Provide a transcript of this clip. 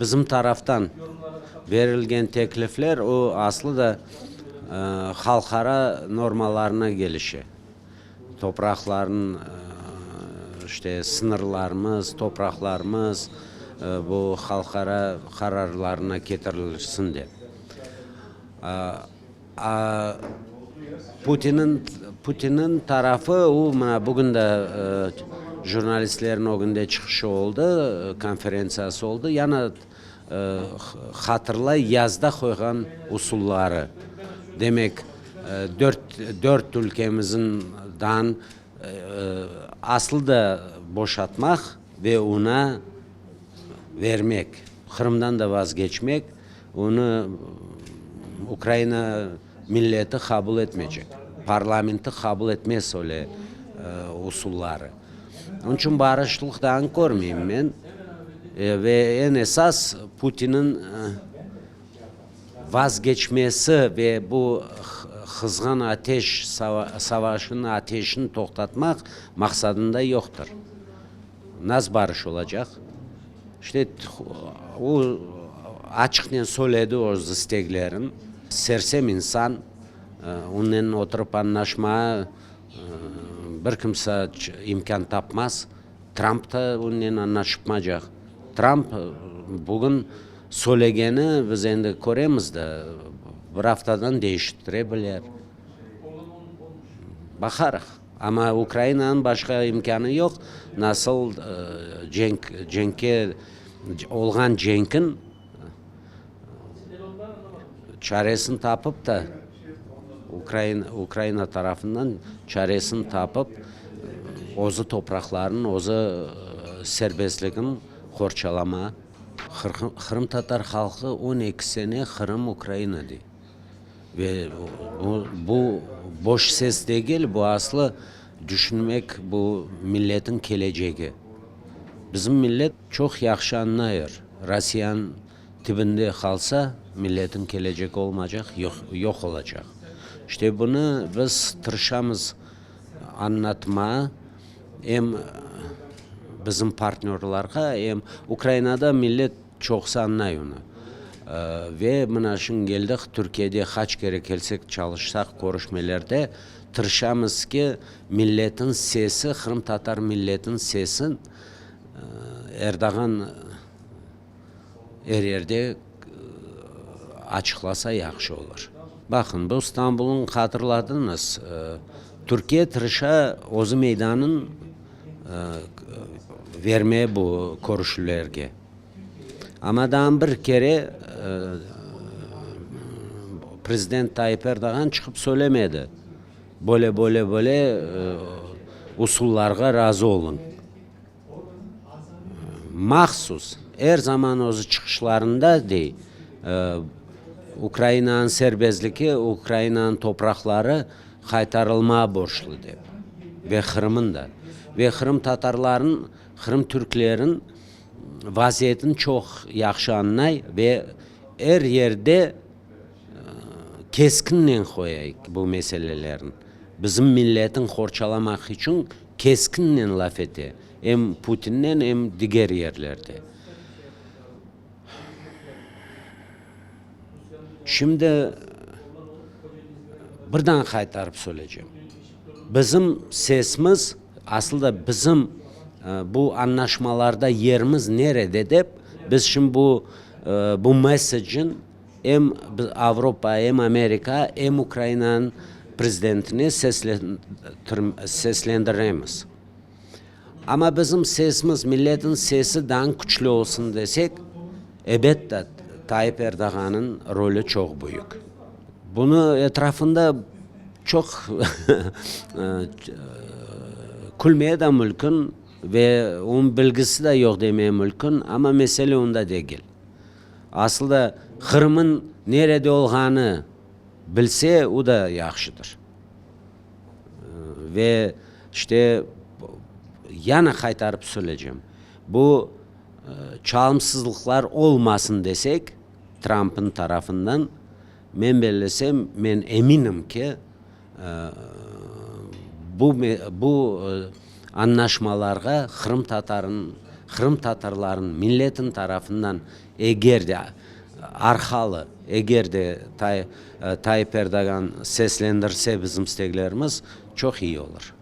Bizim taraftan verilgen teklifler o aslında halkara normalarına gelişi. Toprakların işte sınırlarımız, topraklarımız bu halkara kararlarına getirilsin diye. Putin'in tarafı o bugün de jurnalistlerin o günde çıkışı oldu, konferensiyası oldu. Yani hatırlay yazda koygan usulları. Demek dört ülkemizin aslında boşaltmak ve ona vermek. Kırım'dan da vazgeçmek. Onu Ukrayna milleti kabul etmeyecek. Parlamenti kabul etmez öyle usulları. Onun için barışçılıktan görmeyeyim ben. Ve en esas Putin'in vazgeçmesi ve bu kızgın ateş savaşının ateşini toktatmak maksadında yoktur. Nasıl barış olacak? İşte o açıkça söyledi o isteklerin. Sersem insan onunla oturup anlaşmaya bir kimse imkan tapmaz. Trump da onunla anlaşmayacak. Trump bugün söylegeni biz endi göremiz de bir haftadan değiştirebilir. Bakarız. Ama Ukrayna'nın başka imkanı yok. Nasıl cenk'e olgan cenk'in çaresini tapıp da Ukrayna tarafından çaresini tapıp ozu topraklarının, ozu serbestliğin korçalama. Kırım Tatar halkı 12 sene Kırım Ukrayna'dı. Ve bu boş ses değil, bu aslı düşünmek bu milletin geleceği. Bizim millet çok yaxşı anlayır. Rusya'nın dibinde kalsa milletin geleceği olmayacak, yok olacak. İşte bunu biz tırışamız anlatmaya hem bizim partnerlarga hem Ukrayna'da millet çok anlıyor onu. Ve mına şun geldik Türkiye'de kaç kere gelsek çalışsak görüşmelerde tırışamız ki milletin sesi, Kırım Tatar milletin sesin Erdoğan her yerde açıklasa yaxşı olur. Bakın bu İstanbul'un hatırladınız. Türkiye tırışa ozu meydanın vermeye bu görüşlerge. Ama daha bir kere Prezident Tayyip Erdoğan çıkıp söylemedi. Böyle usullarga razı olun. Mahsus her zaman o çıkışlarında değil. Ukrayna'nın serbestliği, Ukrayna'nın toprakları kaytarılmaya borçlu deyip. Ve Kırım'ın da. Ve Kırım Tatarların, Kırım Türklerin vaziyetini çok yaxşı anlay ve her yerde keskinle koyayık bu meselelerin. Bizim milletin korçalamak için keskinle laf eti. Hem Putin'den hem diğer yerlerde. Şimdi birden kaytarıp söyleyeceğim. Bizim sesimiz aslında bizim bu anlaşmalarda yerimiz nerede deyip biz şimdi bu mesajın hem Avrupa hem Amerika hem Ukrayna'nın prezidentini seslendiremiz. Ama bizim sesimiz milletin sesi daha güçlü olsun desek elbette Tayyip Erdoğan'ın rolü çok büyük. Bunu etrafında çok kulmaya da mümkün ve onun bilgisi de yok demeye mümkün ama mesele onda değil. Aslında Kırım'ın nerede olduğunu bilse o da yaxşıdır. Ve işte yana kaytarıp söyleyeceğim. Bu çalımsızlıklar olmasın desek Trump'ın tarafından ben eminim ki bu anlaşmalarga Kırım Tatar'ın Kırım Tatarların milletin tarafından eğer de arkalı, eğer de Tayyip Erdoğan seslendirse bizim isteklerimiz çok iyi olur.